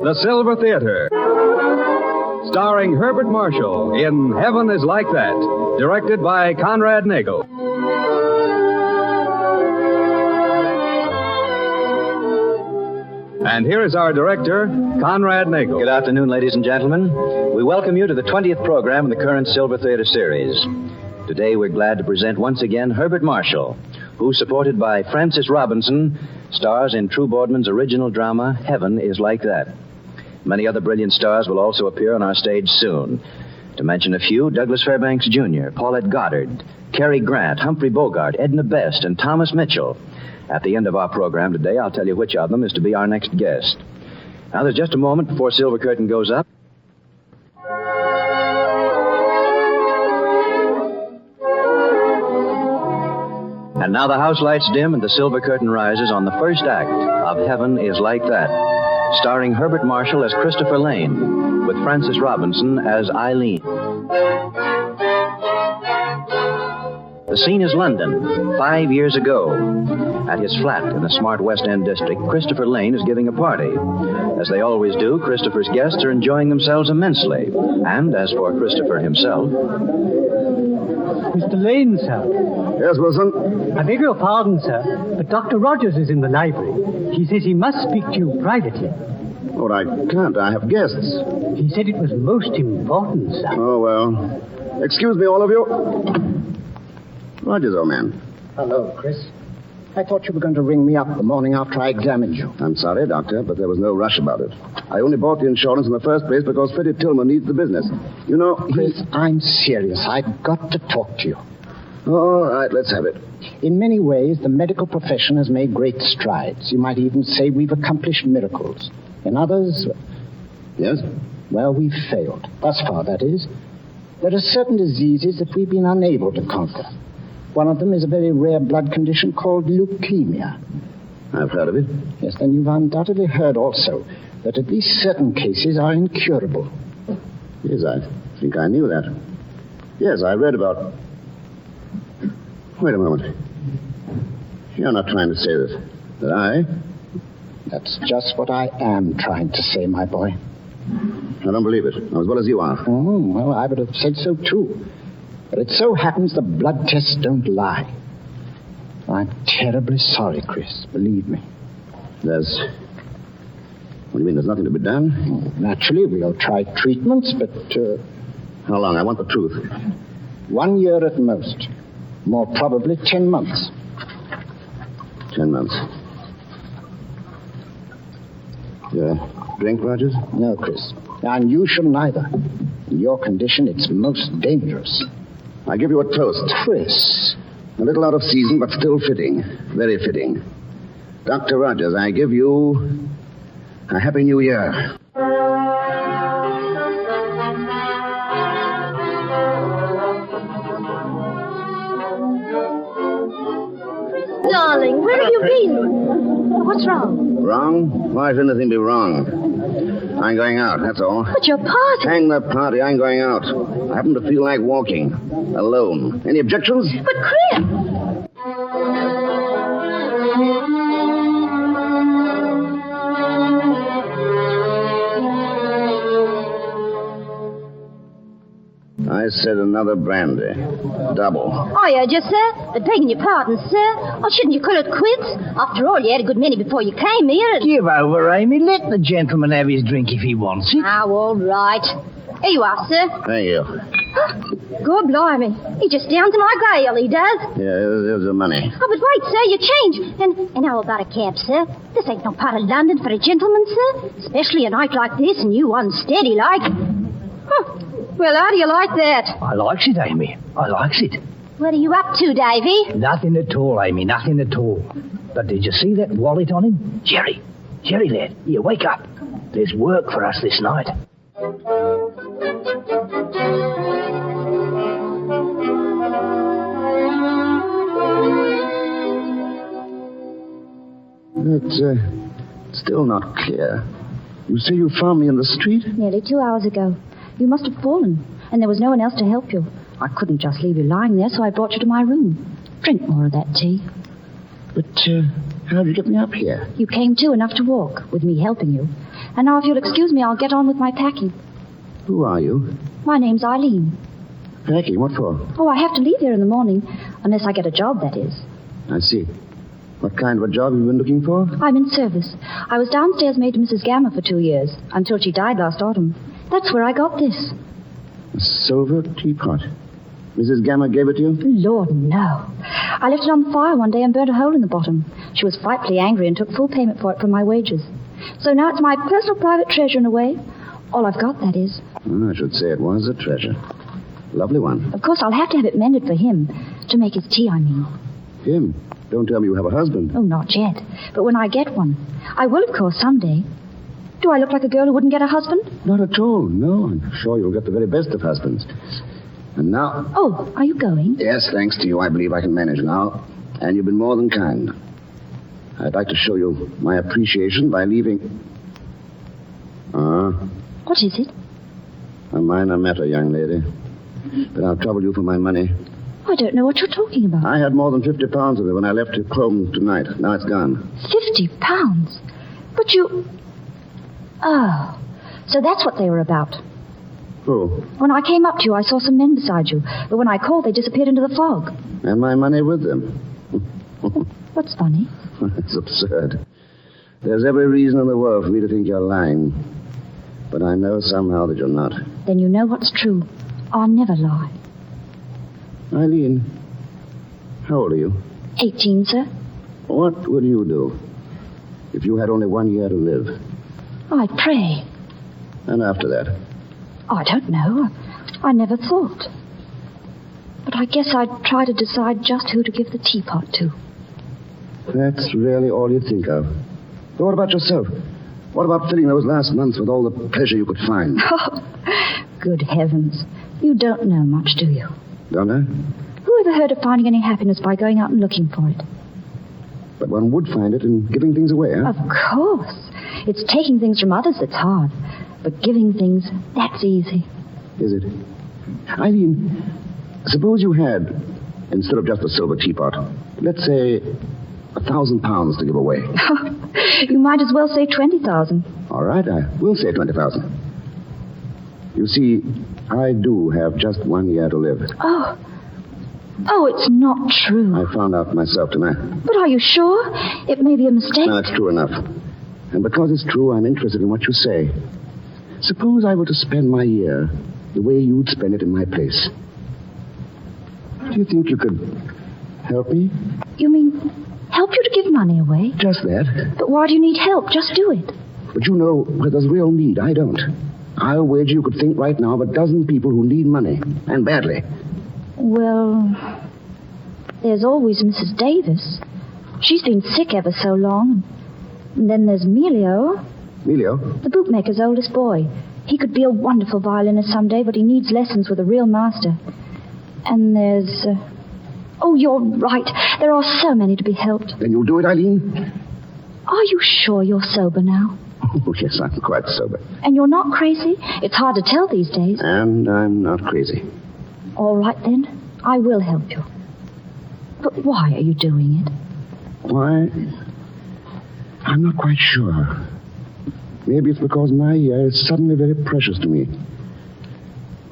The Silver Theater. Starring Herbert Marshall in Heaven is Like That. Directed by Conrad Nagel. And here is our director, Conrad Nagel. Good afternoon, ladies and gentlemen. We welcome you to the 20th program in the current Silver Theater series. Today we're glad to present once again Herbert Marshall, who, supported by Francis Robinson, stars in True Boardman's original drama, Heaven is Like That. Many other brilliant stars will also appear on our stage soon. To mention a few, Douglas Fairbanks Jr., Paulette Goddard, Cary Grant, Humphrey Bogart, Edna Best, and Thomas Mitchell. At the end of our program today, I'll tell you which of them is to be our next guest. Now, there's just a moment before Silver Curtain goes up. And now the house lights dim and the Silver Curtain rises on the first act of Heaven is Like That, starring Herbert Marshall as Christopher Lane, with Francis Robinson as Eileen. The scene is London, 5 years ago. At his flat in the smart West End district, Christopher Lane is giving a party. As they always do, Christopher's guests are enjoying themselves immensely. And as for Christopher himself... Mr. Lane, sir. Yes, Wilson? I beg your pardon, sir, but Dr. Rogers is in the library. He says he must speak to you privately. Oh, I can't. I have guests. He said it was most important, sir. Oh, well. Excuse me, all of you. Rogers, old man. Hello, Chris. I thought you were going to ring me up the morning after I examined you. I'm sorry, Doctor, but there was no rush about it. I only bought the insurance in the first place because Freddie Tillman needs the business. You know, Chris, I'm serious. I've got to talk to you. All right, let's have it. In many ways, the medical profession has made great strides. You might even say we've accomplished miracles. In others... Yes? Well, we've failed. Thus far, that is. There are certain diseases that we've been unable to conquer. One of them is a very rare blood condition called leukemia. I've heard of it. Yes, then you've undoubtedly heard also that at least certain cases are incurable. Yes, I think I knew that. Yes, I read about... Wait a moment. You're not trying to say that I... That's just what I am trying to say, my boy. I don't believe it, as well as you are. Oh, well, I would have said so, too. But it so happens the blood tests don't lie. I'm terribly sorry, Chris. Believe me. What do you mean, there's nothing to be done? Naturally, we'll try treatments, but... How long? I want the truth. 1 year at most. More probably 10 months. 10 months. You drink, Rogers? No, Chris. And you shall neither. In your condition, it's most dangerous. I give you a toast. Chris. A little out of season, but still fitting. Very fitting. Dr. Rogers, I give you a Happy New Year. Darling, where have you been? What's wrong? Wrong? Why should anything be wrong? I'm going out, that's all. But your party... Hang the party, I'm going out. I happen to feel like walking. Alone. Any objections? But Chris... I said another brandy. Double. I heard you, sir. But begging your pardon, sir. Or shouldn't you call it quits? After all, you had a good many before you came here. Give over, Amy. Let the gentleman have his drink if he wants it. Oh, all right. Here you are, sir. Thank you. God blimey. He just down to my gale, he does. Yeah, here's the money. Oh, but wait, sir, your change. And how about a cab, sir? This ain't no part of London for a gentleman, sir. Especially a night like this and you unsteady like. Huh. Well, how do you like that? I likes it, Amy. I likes it. What are you up to, Davy? Nothing at all, Amy. Nothing at all. But did you see that wallet on him? Jerry, lad. Here, wake up. There's work for us this night. It's still not clear. You say you found me in the street? Nearly 2 hours ago. You must have fallen, and there was no one else to help you. I couldn't just leave you lying there, so I brought you to my room. Drink more of that tea. But How did you get me up here? You came to enough to walk, with me helping you. And now if you'll excuse me, I'll get on with my packing. Who are you? My name's Eileen. Packing? What for? Oh, I have to leave here in the morning, unless I get a job, that is. I see. What kind of a job have you been looking for? I'm in service. I was downstairs maid to Mrs. Gamma for 2 years, until she died last autumn. That's where I got this. A silver teapot. Mrs. Gamma gave it to you? Lord, no. I left it on the fire one day and burnt a hole in the bottom. She was frightfully angry and took full payment for it from my wages. So now it's my personal private treasure in a way. All I've got, that is. Well, I should say it was a treasure. Lovely one. Of course, I'll have to have it mended for him. To make his tea, I mean. Him? Don't tell me you have a husband. Oh, not yet. But when I get one. I will, of course, someday. Do I look like a girl who wouldn't get a husband? Not at all, no. I'm sure you'll get the very best of husbands. And now... Oh, are you going? Yes, thanks to you, I believe I can manage now. And you've been more than kind. I'd like to show you my appreciation by leaving... What is it? A minor matter, young lady. But I'll trouble you for my money. I don't know what you're talking about. I had more than 50 pounds of it when I left home tonight. Now it's gone. 50 pounds? But you... Oh, so that's what they were about. Who? When I came up to you, I saw some men beside you. But when I called, they disappeared into the fog. And my money with them. What's funny? It's absurd. There's every reason in the world for me to think you're lying. But I know somehow that you're not. Then you know what's true. I'll never lie. Eileen, how old are you? 18, sir. What would you do if you had only 1 year to live? I'd pray. And after that? I don't know. I never thought. But I guess I'd try to decide just who to give the teapot to. That's really all you think of. But what about yourself? What about filling those last months with all the pleasure you could find? Oh, good heavens. You don't know much, do you? Don't I? Who ever heard of finding any happiness by going out and looking for it? But one would find it in giving things away, huh? Of course. It's taking things from others that's hard. But giving things, that's easy. Is it? Eileen, suppose you had, instead of just a silver teapot, let's say 1,000 pounds to give away. You might as well say 20,000. All right, I will say 20,000. You see, I do have just 1 year to live. Oh, it's not true. I found out myself tonight. But are you sure? It may be a mistake. No, it's true enough. And because it's true, I'm interested in what you say. Suppose I were to spend my year the way you'd spend it in my place. Do you think you could help me? You mean help you to give money away? Just that. But why do you need help? Just do it. But you know where there's real need. I don't. I'll wager you could think right now of a dozen people who need money, and badly. Well, there's always Mrs. Davis. She's been sick ever so long. And then there's Melio. Melio? The bootmaker's oldest boy. He could be a wonderful violinist someday, but he needs lessons with a real master. And there's... Oh, you're right. There are so many to be helped. Then you'll do it, Eileen? Are you sure you're sober now? Oh, yes, I'm quite sober. And you're not crazy? It's hard to tell these days. And I'm not crazy. All right, then. I will help you. But why are you doing it? Why? I'm not quite sure. Maybe it's because my year is suddenly very precious to me.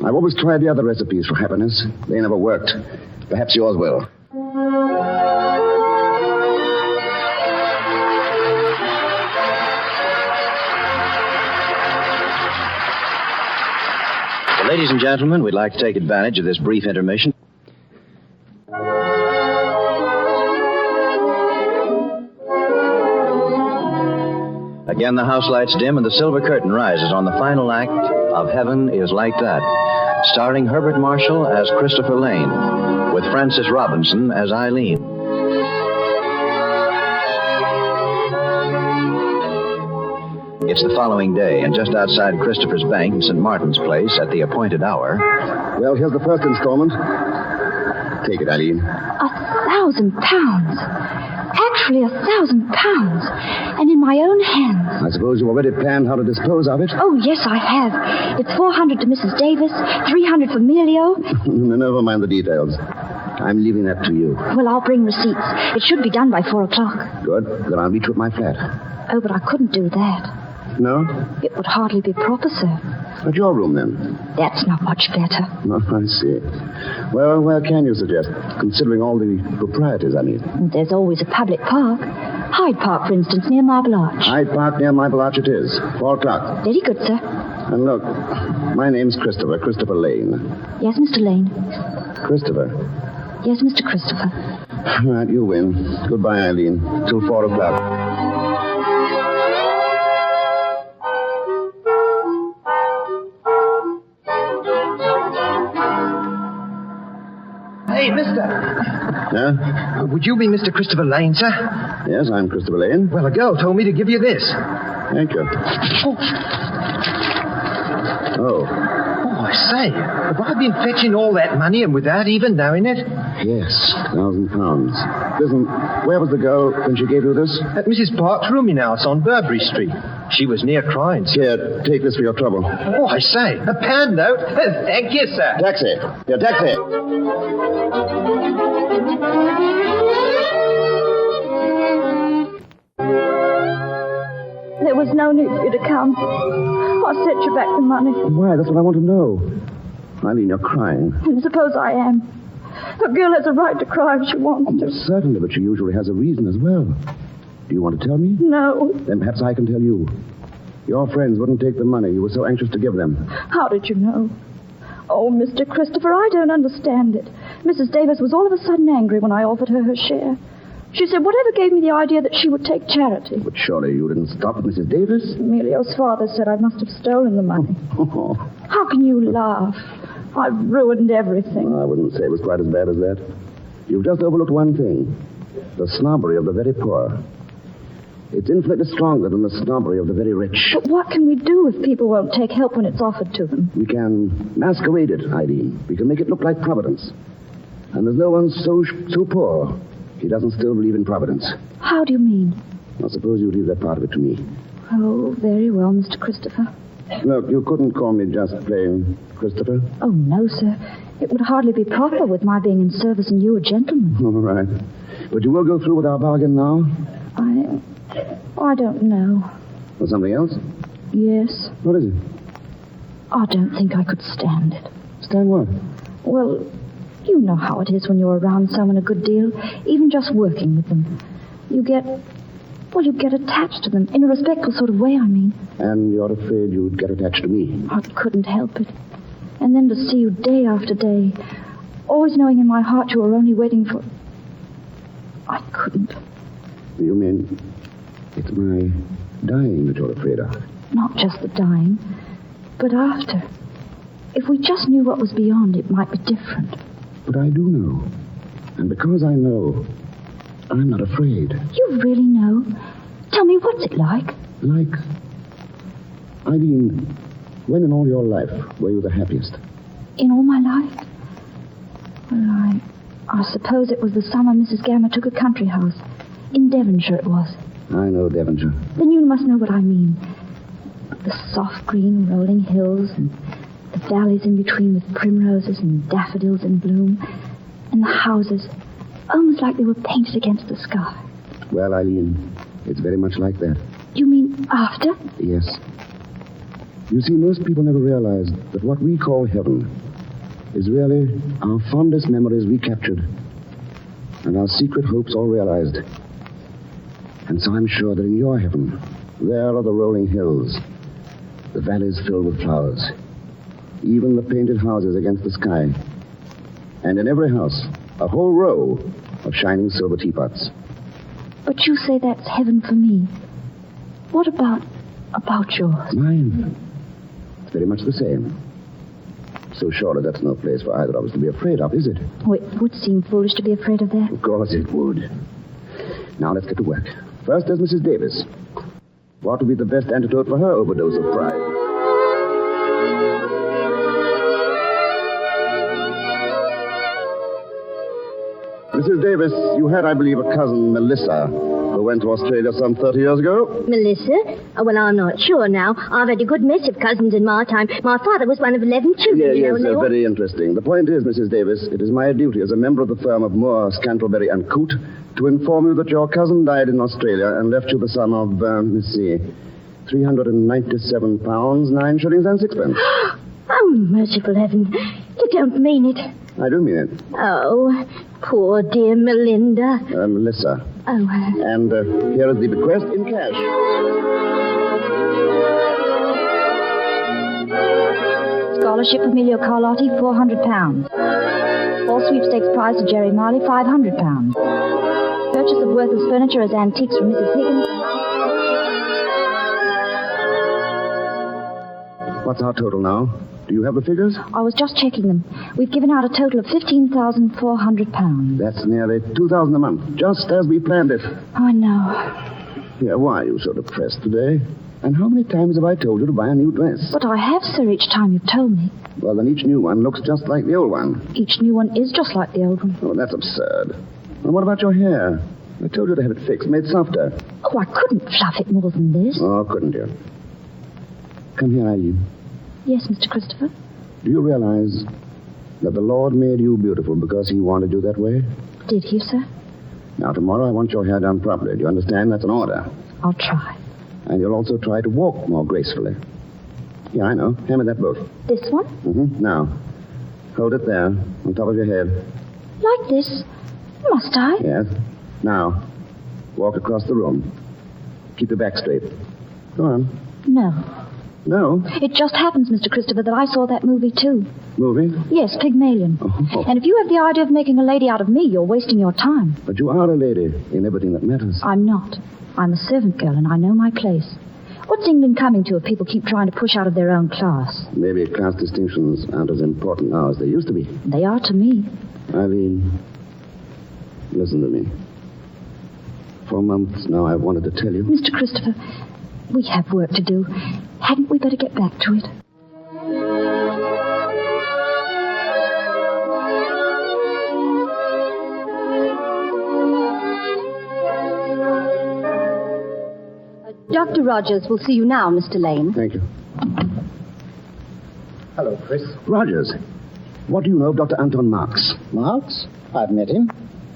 I've always tried the other recipes for happiness. They never worked. Perhaps yours will. Well, ladies and gentlemen, we'd like to take advantage of this brief intermission. Again, the house lights dim and the silver curtain rises on the final act of Heaven is Like That, starring Herbert Marshall as Christopher Lane, with Frances Robinson as Eileen. It's the following day, and just outside Christopher's bank in St. Martin's Place at the appointed hour... Well, here's the first installment. Take it, Eileen. 1,000 pounds. Actually, 1,000 pounds. And in my own hands. I suppose you've already planned how to dispose of it? Oh, yes, I have. It's 400 to Mrs. Davis, 300 for Melio. Never mind the details. I'm leaving that to you. Well, I'll bring receipts. It should be done by 4 o'clock. Good. Then I'll meet you at my flat. Oh, but I couldn't do that. No? It would hardly be proper, sir. At your room, then? That's not much better. Oh, I see. Well, where can you suggest, considering all the proprieties, I mean? There's always a public park. Hyde Park, for instance, near Marble Arch. Hyde Park near Marble Arch it is. 4 o'clock. Very good, sir. And look, my name's Christopher Lane. Yes, Mr. Lane. Christopher? Yes, Mr. Christopher. Right, you win. Goodbye, Eileen. Till 4 o'clock. Hey, mister. Yeah? Would you be Mr. Christopher Lane, sir? Yes, I'm Christopher Lane. Well, a girl told me to give you this. Thank you. Oh. Oh, I say, have I been fetching all that money and without even knowing it? Yes, £1,000. Listen, where was the girl when she gave you this? At Mrs. Park's rooming house on Burberry Street. She was near crying, sir. Here, take this for your trouble. Oh, I say, a pound note? Thank you, sir. Taxi. Here, taxi. There was no need for you to come. I sent you back the money. Why? That's what I want to know. Eileen, you're crying. And suppose I am. A girl has a right to cry if she wants to. Certainly, but she usually has a reason as well. Do you want to tell me? No. Then perhaps I can tell you. Your friends wouldn't take the money. You were so anxious to give them. How did you know? Oh, Mr. Christopher, I don't understand it. Mrs. Davis was all of a sudden angry when I offered her share. She said whatever gave me the idea that she would take charity. But surely you didn't stop at Mrs. Davis? Emilio's father said I must have stolen the money. Oh. How can you laugh? I've ruined everything. I wouldn't say it was quite as bad as that. You've just overlooked one thing. The snobbery of the very poor. It's infinitely stronger than the snobbery of the very rich. But what can we do if people won't take help when it's offered to them? We can masquerade it, Eileen. We can make it look like Providence. And there's no one so poor he doesn't still believe in Providence. How do you mean? I suppose you leave that part of it to me. Oh, very well, Mr. Christopher. Look, you couldn't call me just plain Christopher. Oh, no, sir. It would hardly be proper with my being in service and you a gentleman. All right. But you will go through with our bargain now? I don't know. Or something else? Yes. What is it? I don't think I could stand it. Stand what? Well, you know how it is when you're around someone a good deal, even just working with them. You get attached to them, in a respectful sort of way, I mean. And you're afraid you'd get attached to me? I couldn't help it. And then to see you day after day, always knowing in my heart you were only waiting for... I couldn't. You mean it's my dying that you're afraid of? Not just the dying, but after. If we just knew what was beyond, it might be different. But I do know. And because I know, I'm not afraid. You really know? Tell me, what's it like? Like... Eileen, when in all your life were you the happiest? In all my life? Well, I suppose it was the summer Mrs. Gamma took a country house. In Devonshire it was. I know Devonshire. Then you must know what I mean. The soft green rolling hills and the valleys in between with primroses and daffodils in bloom. And the houses, almost like they were painted against the sky. Well, Eileen, it's very much like that. You mean after? Yes. You see, most people never realize that what we call heaven is really our fondest memories recaptured and our secret hopes all realized. And so I'm sure that in your heaven, there are the rolling hills, the valleys filled with flowers, even the painted houses against the sky, and in every house, a whole row of shining silver teapots. But you say that's heaven for me. What about yours? Mine. It's very much the same. So surely that's no place for either of us to be afraid of, is it? Oh, it would seem foolish to be afraid of that. Of course it would. Now let's get to work. First, there's Mrs. Davis. What would be the best antidote for her overdose of pride? Mrs. Davis, you had, I believe, a cousin, Melissa, who went to Australia some 30 years ago. Melissa? Oh, well, I'm not sure now. I've had a good mess of cousins in my time. My father was one of 11 children, you know. Yes, very interesting. The point is, Mrs. Davis, it is my duty as a member of the firm of Moore, Scantlebury and Coote to inform you that your cousin died in Australia and left you the sum of, £397, 9 shillings and 6 pence. Oh, merciful heaven. You don't mean it. I do mean it. Oh, poor dear Melinda. Melissa. Oh. And here is the bequest in cash. Scholarship Emilio Carlotti, £400. All sweepstakes prize to Jerry Marley, £500. Purchase of worthless furniture as antiques from Mrs. Higgins. What's our total now? Do you have the figures? I was just checking them. We've given out a total of £15,400. That's nearly $2,000 a month, just as we planned it. I know. Yeah, why are you so depressed today? And how many times have I told you to buy a new dress? But I have, sir, each time you've told me. Well, then each new one looks just like the old one. Each new one is just like the old one. Oh, that's absurd. And what about your hair? I told you to have it fixed, made softer. Oh, I couldn't fluff it more than this. Oh, couldn't you? Come here, Eileen. Yes, Mr. Christopher? Do you realize that the Lord made you beautiful because he wanted you that way? Did he, sir? Now, tomorrow I want your hair done properly. Do you understand? That's an order. I'll try. And you'll also try to walk more gracefully. Yeah, I know. Hand me that book. This one? Mm-hmm. Now, hold it there, on top of your head. Like this? Must I? Yes. Now, walk across the room. Keep your back straight. Go on. No. No? It just happens, Mr. Christopher, that I saw that movie, too. Movie? Yes, Pygmalion. Oh. And if you have the idea of making a lady out of me, you're wasting your time. But you are a lady in everything that matters. I'm not. I'm a servant girl, and I know my place. What's England coming to if people keep trying to push out of their own class? Maybe class distinctions aren't as important now as they used to be. They are to me. Eileen, listen to me. For months now I've wanted to tell you. Mr. Christopher, we have work to do. Hadn't we better get back to it? Dr. Rogers will see you now, Mr. Lane. Thank you. Hello, Chris. Rogers, what do you know of Dr. Anton Marx? Marx? I've met him.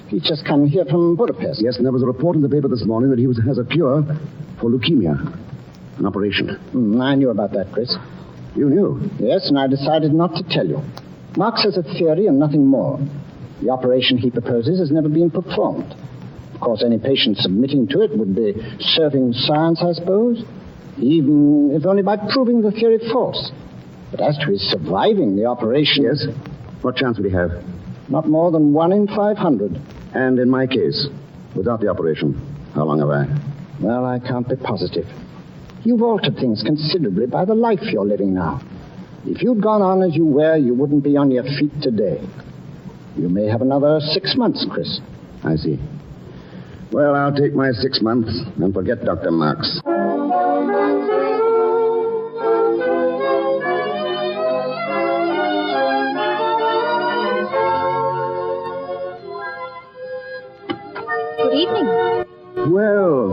He's just come here from Budapest. Yes, and there was a report in the paper this morning that he has a cure for leukemia. An operation. I knew about that, Chris. You knew? Yes, and I decided not to tell you. Marx has a theory and nothing more. The operation he proposes has never been performed. Of course, any patient submitting to it would be serving science, I suppose, even if only by proving the theory false. But as to his surviving the operation... Yes? What chance would he have? Not more than 1 in 500. And in my case, without the operation, how long have I? Well, I can't be positive. You've altered things considerably by the life you're living now. If you'd gone on as you were, you wouldn't be on your feet today. You may have another 6 months, Chris. I see. Well, I'll take my 6 months and forget Dr. Marx. Good evening. Well,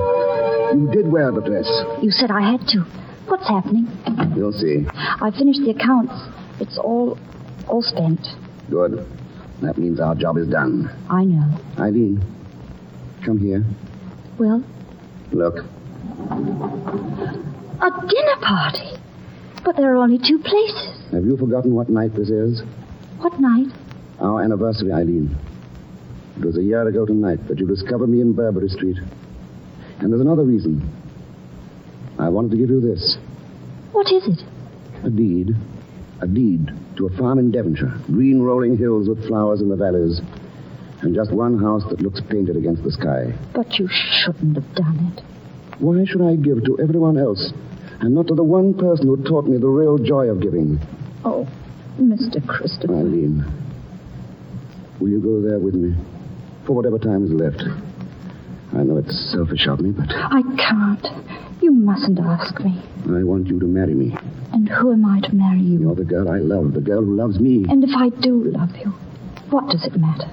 you did wear the dress. You said I had to. What's happening? You'll see. I finished the accounts. It's all spent. Good. That means our job is done. I know. Eileen, come here. Well? Look. A dinner party? But there are only 2 places. Have you forgotten what night this is? What night? Our anniversary, Eileen. It was a year ago tonight that you discovered me in Burberry Street. And there's another reason. I wanted to give you this. What is it? A deed. A deed to a farm in Devonshire. Green rolling hills with flowers in the valleys. And just one house that looks painted against the sky. But you shouldn't have done it. Why should I give to everyone else and not to the one person who taught me the real joy of giving? Oh, Mr. Christopher. Eileen, will you go there with me? For whatever time is left. I know it's selfish of me, but... I can't. You mustn't ask me. I want you to marry me. And who am I to marry you? You're the girl I love, the girl who loves me. And if I do love you, what does it matter?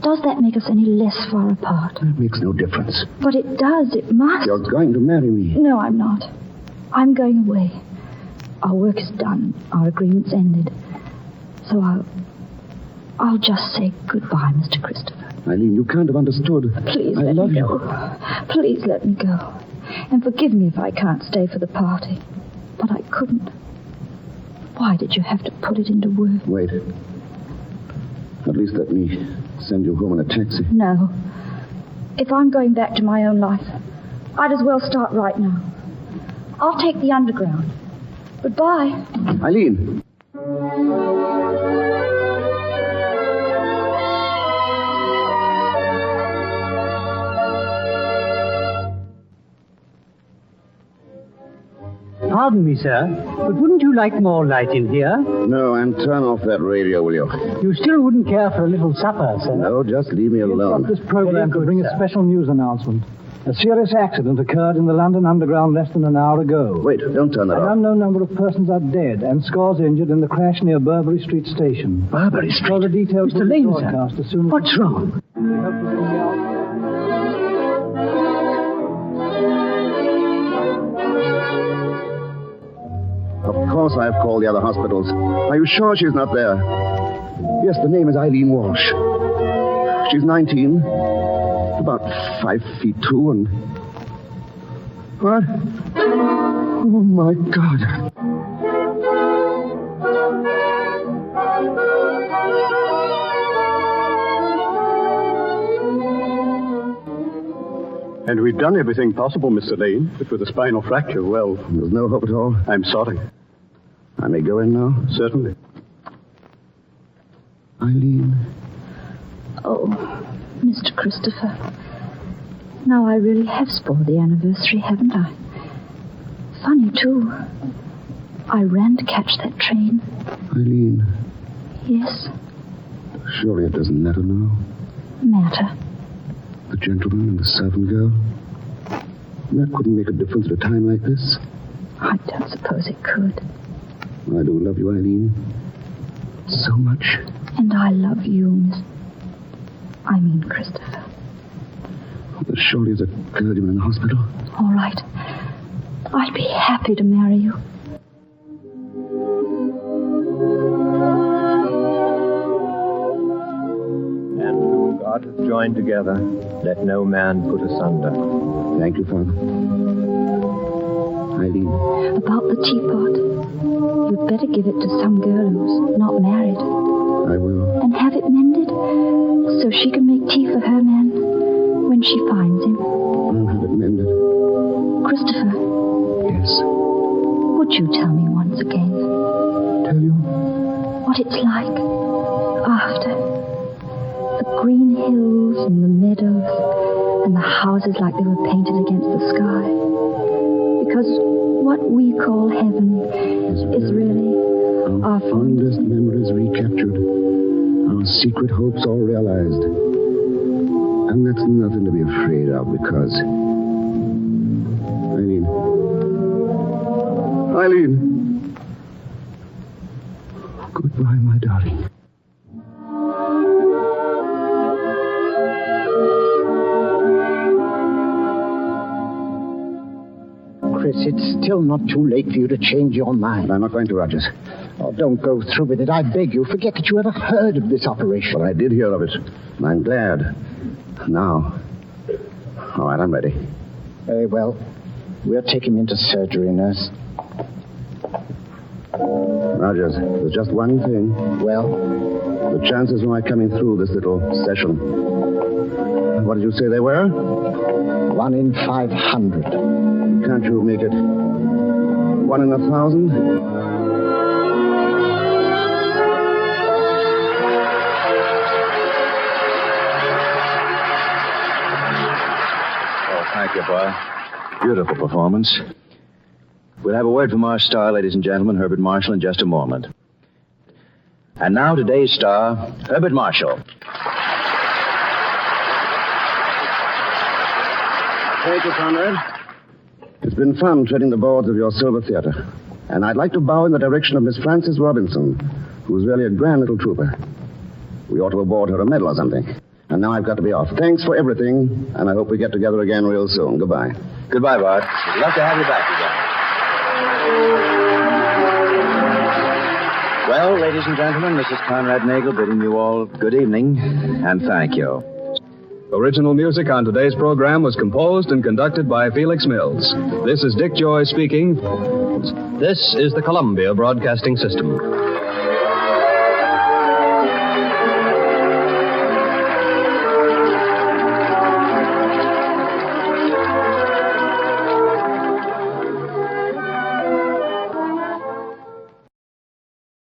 does that make us any less far apart? It makes no difference. But it does. It must. You're going to marry me. No, I'm not. I'm going away. Our work is done. Our agreement's ended. So I'll just say goodbye, Mr. Christopher. Eileen, you can't have understood. Please I let love me you. go. Please let me go. And forgive me if I can't stay for the party. But I couldn't. Why did you have to put it into words? Wait. At least let me send you home in a taxi. No. If I'm going back to my own life, I'd as well start right now. I'll take the underground. Goodbye. Eileen. Pardon me, sir, but wouldn't you like more light in here? No, and turn off that radio, will you? You still wouldn't care for a little supper, sir? No, just leave me alone. This program to bring a sir. special news announcement. A serious accident occurred in the London Underground less than an hour ago. Wait, don't turn that An off. unknown number of persons are dead and scores injured in the crash near Burberry Street Station. Burberry Street? Further details Mr. will be Lane, sir. broadcast as soon as... What's wrong? Of course I've called the other hospitals. Are you sure she's not there? Yes, the name is Eileen Walsh. She's 19, about 5'2", and... What? Oh, my God. And we've done everything possible, Mr. Lane. But with a spinal fracture, well... There's no hope at all. I'm sorry. I may go in now? Certainly. Eileen. Oh, Mr. Christopher. Now I really have spoiled the anniversary, haven't I? Funny, too. I ran to catch that train. Eileen. Yes, Surely it doesn't matter now. matter. The gentleman and the servant girl. That couldn't make a difference at a time like this. I don't suppose it could. I do love you, Eileen. So much. And I love you, Christopher. There surely is a clergyman in the hospital. All right. I'd be happy to marry you. And whom God hath joined together, let no man put asunder. Thank you, Father. Eileen. About the teapot. You'd better give it to some girl who's not married. I will. And have it mended so she can make tea for her man when she finds him. I'll have it mended. Christopher, Yes. would you tell me once again Tell you? what it's like after? The green hills and the meadows and the houses like they were painted against the sky. Because what we call heaven is really our fondest memories recaptured. Our secret hopes all realized. And that's nothing to be afraid of because... Eileen. Goodbye, my darling. Chris, it's still not too late for you to change your mind. I'm not going to, Rogers. Oh, don't go through with it. I beg you. Forget that you ever heard of this operation. Well, I did hear of it. And I'm glad. Now. All right, I'm ready. Very well. We'll take him into surgery, nurse. Rogers, there's just one thing. Well? The chances of my coming through this little session. What did you say they were? 1 in 500. Can't you make it 1 in 1,000? Oh, thank you, boy. Beautiful performance. We'll have a word from our star, ladies and gentlemen, Herbert Marshall, in just a moment. And now today's star, Herbert Marshall. Thank you, Conrad. It's been fun treading the boards of your Silver Theater. And I'd like to bow in the direction of Miss Frances Robinson, who's really a grand little trooper. We ought to award her a medal or something. And now I've got to be off. Thanks for everything, and I hope we get together again real soon. Goodbye. Goodbye, Bart. We'd love to have you back again. Well, ladies and gentlemen, this is Conrad Nagel bidding you all good evening and thank you. Original music on today's program was composed and conducted by Felix Mills. This is Dick Joy speaking. This is the Columbia Broadcasting System.